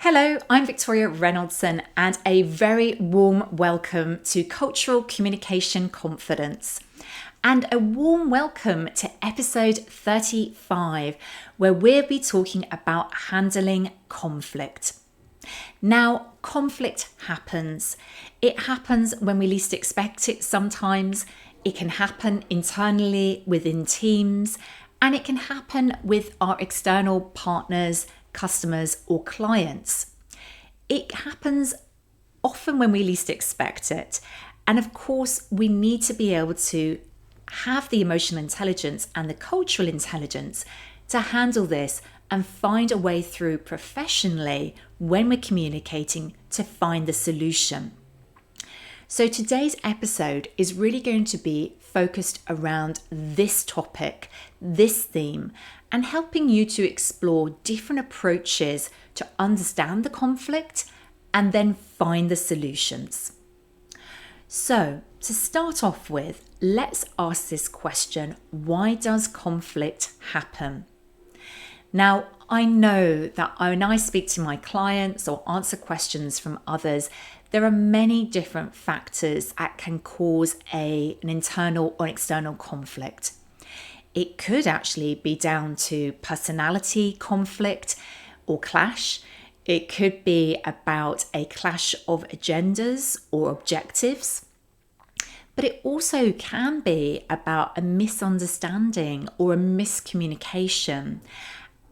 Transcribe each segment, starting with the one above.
Hello, I'm Victoria Reynoldson, and a very warm welcome to Cultural Communication Confidence. And a warm welcome to episode 35, where we'll be talking about handling conflict. Now, conflict happens. It happens when we least expect it sometimes. It can happen internally within teams, and it can happen with our external partners, customers, or clients. It happens often when we least expect it. And of course, we need to be able to have the emotional intelligence and the cultural intelligence to handle this and find a way through professionally when we're communicating to find the solution. So today's episode is really going to be focused around this topic, this theme, and helping you to explore different approaches to understand the conflict and then find the solutions. So to start off with, let's ask this question: why does conflict happen? Now, I know that when I speak to my clients or answer questions from others, there are many different factors that can cause an internal or external conflict. It could actually be down to personality conflict or clash. It could be about a clash of agendas or objectives. But it also can be about a misunderstanding or a miscommunication.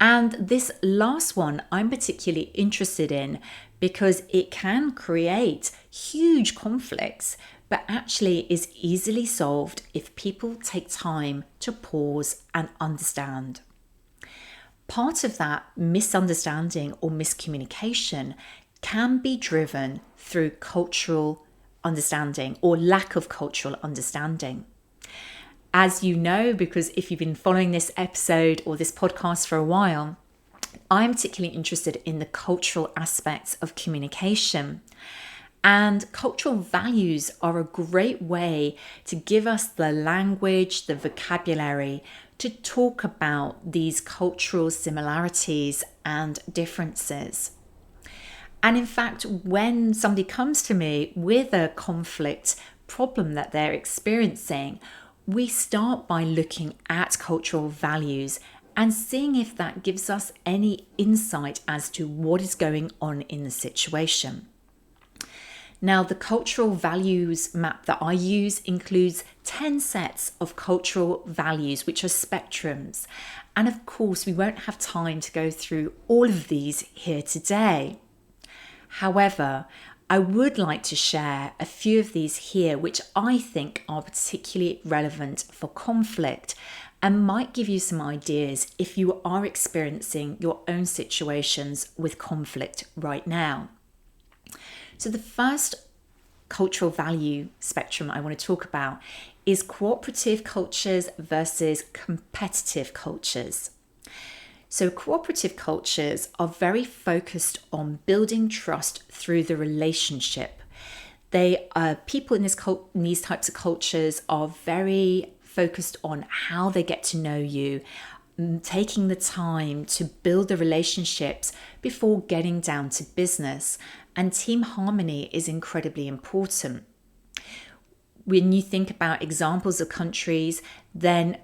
And this last one I'm particularly interested in because it can create huge conflicts, but actually is easily solved if people take time to pause and understand. Part of that misunderstanding or miscommunication can be driven through cultural understanding or lack of cultural understanding. As you know, because if you've been following this episode or this podcast for a while, I'm particularly interested in the cultural aspects of communication. And cultural values are a great way to give us the language, the vocabulary to talk about these cultural similarities and differences. And in fact, when somebody comes to me with a conflict problem that they're experiencing, we start by looking at cultural values and seeing if that gives us any insight as to what is going on in the situation. Now, the cultural values map that I use includes 10 sets of cultural values, which are spectrums. And of course, we won't have time to go through all of these here today. However, I would like to share a few of these here, which I think are particularly relevant for conflict and might give you some ideas if you are experiencing your own situations with conflict right now. So the first cultural value spectrum I want to talk about is cooperative cultures versus competitive cultures. So cooperative cultures are very focused on building trust through the relationship. People in these types of cultures are very focused on how they get to know you, taking the time to build the relationships before getting down to business. And team harmony is incredibly important. When you think about examples of countries, then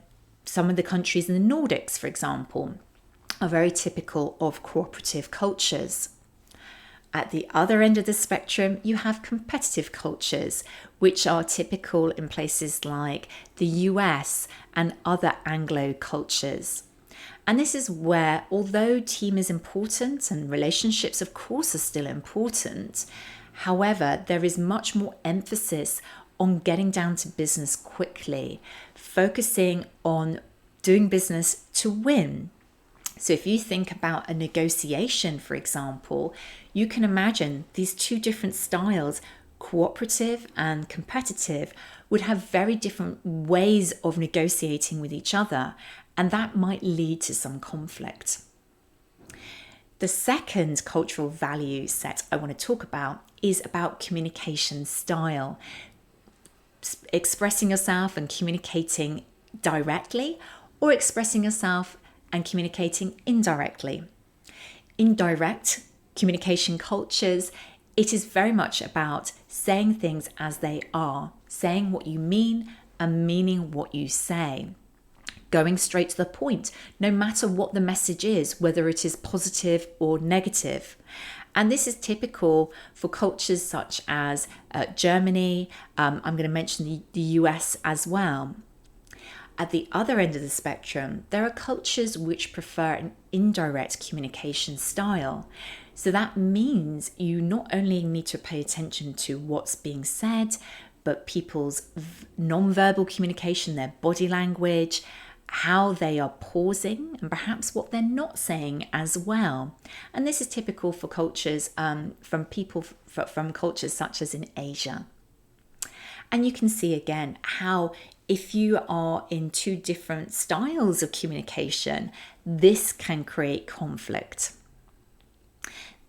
some of the countries in the Nordics, for example, are very typical of cooperative cultures. At the other end of the spectrum, you have competitive cultures, which are typical in places like the US and other Anglo cultures. And this is where, although team is important and relationships, of course, are still important, however, there is much more emphasis on getting down to business quickly, focusing on doing business to win. So if you think about a negotiation, for example, you can imagine these two different styles, cooperative and competitive, would have very different ways of negotiating with each other, and that might lead to some conflict. The second cultural value set I want to talk about is about communication style. Expressing yourself and communicating directly, or expressing yourself and communicating indirectly. Indirect communication cultures, it is very much about saying things as they are, saying what you mean and meaning what you say. Going straight to the point, no matter what the message is, whether it is positive or negative. And this is typical for cultures such as Germany. I'm going to mention the US as well. At the other end of the spectrum, there are cultures which prefer an indirect communication style. So that means you not only need to pay attention to what's being said, but people's non-verbal communication, their body language, how they are pausing, and perhaps what they're not saying as well. And this is typical for cultures from cultures such as in Asia. And you can see again how if you are in two different styles of communication, this can create conflict.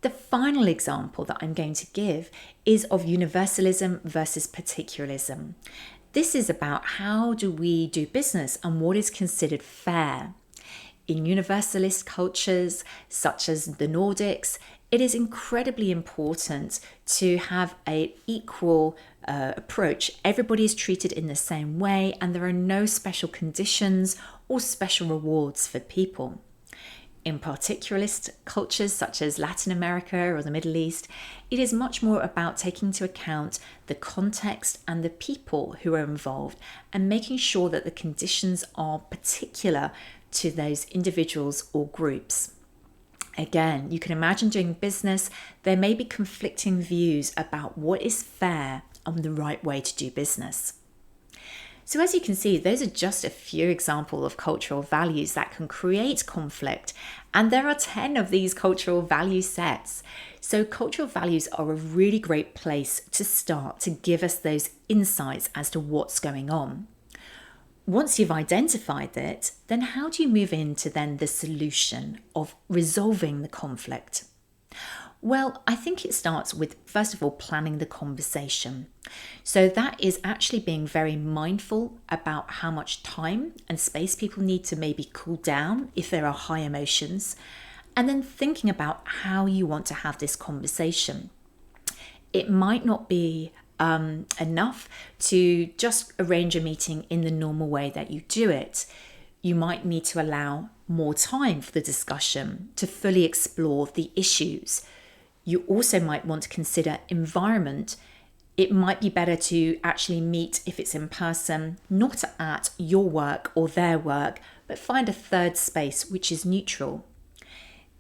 The final example that I'm going to give is of universalism versus particularism. This is about how do we do business and what is considered fair. In universalist cultures such as the Nordics, it is incredibly important to have an equal approach. Everybody is treated in the same way and there are no special conditions or special rewards for people. In particularist cultures such as Latin America or the Middle East, it is much more about taking into account the context and the people who are involved and making sure that the conditions are particular to those individuals or groups. Again, you can imagine doing business, there may be conflicting views about what is fair and the right way to do business. So as you can see, those are just a few examples of cultural values that can create conflict. And there are 10 of these cultural value sets. So cultural values are a really great place to start to give us those insights as to what's going on. Once you've identified it, then how do you move into then the solution of resolving the conflict? Well, I think it starts with, first of all, planning the conversation. So that is actually being very mindful about how much time and space people need to maybe cool down if there are high emotions, and then thinking about how you want to have this conversation. It might not be enough to just arrange a meeting in the normal way that you do it. You might need to allow more time for the discussion to fully explore the issues. You also might want to consider environment. It might be better to actually meet, if it's in person, not at your work or their work, but find a third space which is neutral.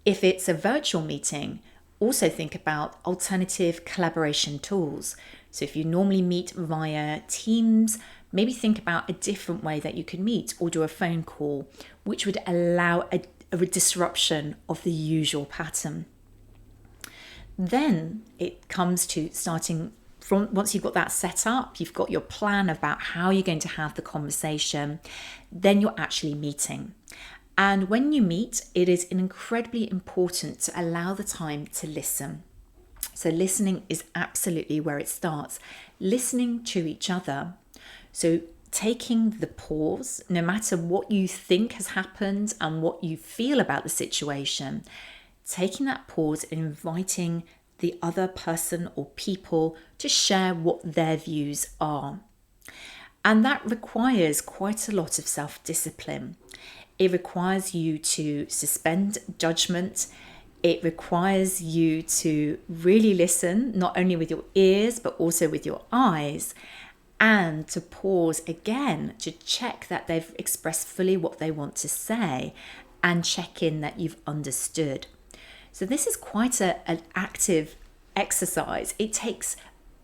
If it's a virtual meeting, also think about alternative collaboration tools. So if you normally meet via Teams, maybe think about a different way that you could meet or do a phone call, which would allow a disruption of the usual pattern. Then it comes to starting from, once you've got that set up, you've got your plan about how you're going to have the conversation, then you're actually meeting. And when you meet, it is incredibly important to allow the time to listen. So listening is absolutely where it starts. Listening to each other. So taking the pause, no matter what you think has happened and what you feel about the situation, taking that pause and inviting the other person or people to share what their views are. And that requires quite a lot of self-discipline. It requires you to suspend judgment. It requires you to really listen, not only with your ears, but also with your eyes, and to pause again to check that they've expressed fully what they want to say and check in that you've understood. So this is quite an active exercise. It takes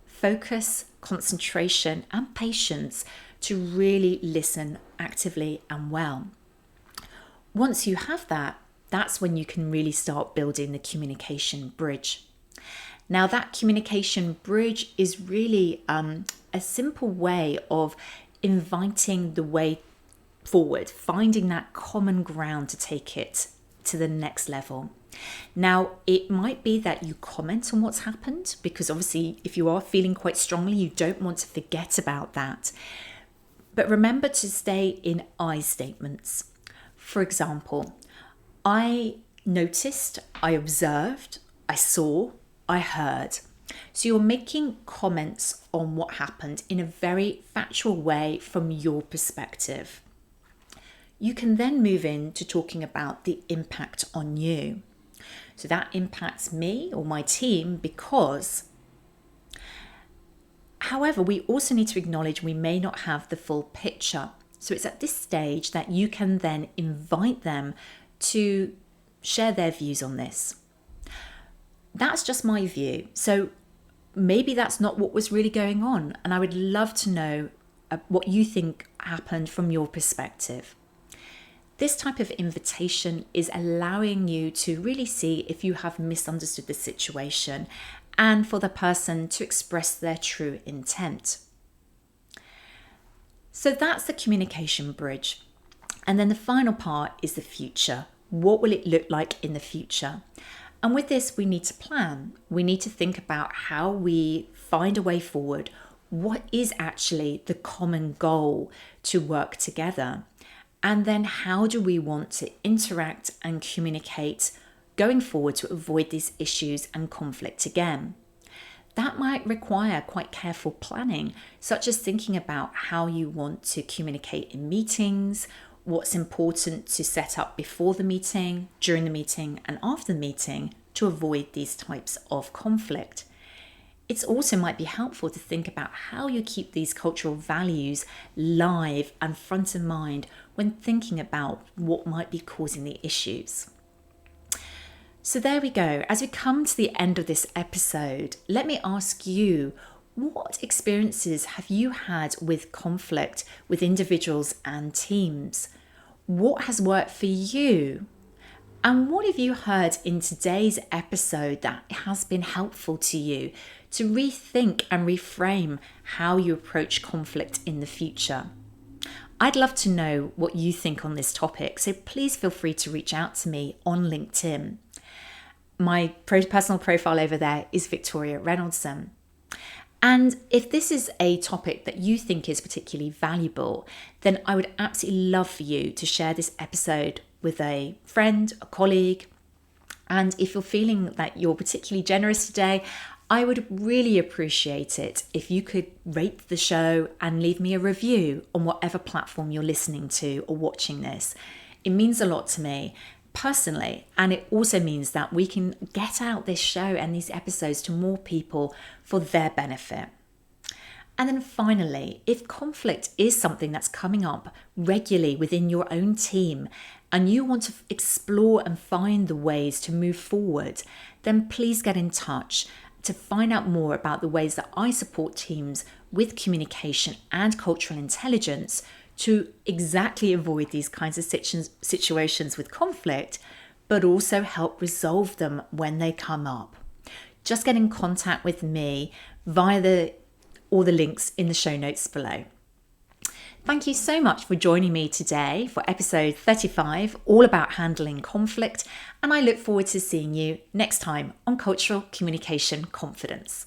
focus, concentration, and patience to really listen actively and well. Once you have that, that's when you can really start building the communication bridge. Now, that communication bridge is really a simple way of inviting the way forward, finding that common ground to take it to the next level. Now, it might be that you comment on what's happened, because obviously if you are feeling quite strongly, you don't want to forget about that. But remember to stay in I statements. For example, I noticed, I observed, I saw, I heard. So you're making comments on what happened in a very factual way from your perspective. You can then move into talking about the impact on you. So that impacts me or my team because, however, we also need to acknowledge we may not have the full picture. So it's at this stage that you can then invite them to share their views on this. That's just my view. So maybe that's not what was really going on. And I would love to know what you think happened from your perspective. This type of invitation is allowing you to really see if you have misunderstood the situation and for the person to express their true intent. So that's the communication bridge. And then the final part is the future. What will it look like in the future? And with this, we need to plan. We need to think about how we find a way forward. What is actually the common goal to work together? And then how do we want to interact and communicate going forward to avoid these issues and conflict again? That might require quite careful planning, such as thinking about how you want to communicate in meetings, what's important to set up before the meeting, during the meeting, and after the meeting to avoid these types of conflict. It also might be helpful to think about how you keep these cultural values live and front of mind when thinking about what might be causing the issues. So there we go. As we come to the end of this episode, let me ask you, what experiences have you had with conflict with individuals and teams? What has worked for you? And what have you heard in today's episode that has been helpful to you to rethink and reframe how you approach conflict in the future? I'd love to know what you think on this topic, so please feel free to reach out to me on LinkedIn. My personal profile over there is Victoria Reynoldson. And if this is a topic that you think is particularly valuable, then I would absolutely love for you to share this episode with a friend, a colleague. And if you're feeling that you're particularly generous today, I would really appreciate it if you could rate the show and leave me a review on whatever platform you're listening to or watching this. It means a lot to me personally, and it also means that we can get out this show and these episodes to more people for their benefit. And then finally, if conflict is something that's coming up regularly within your own team and you want to explore and find the ways to move forward, then please get in touch to find out more about the ways that I support teams with communication and cultural intelligence to exactly avoid these kinds of situations with conflict, but also help resolve them when they come up. Just get in contact with me via all the links in the show notes below. Thank you so much for joining me today for episode 35, all about handling conflict, and I look forward to seeing you next time on Cultural Communication Confidence.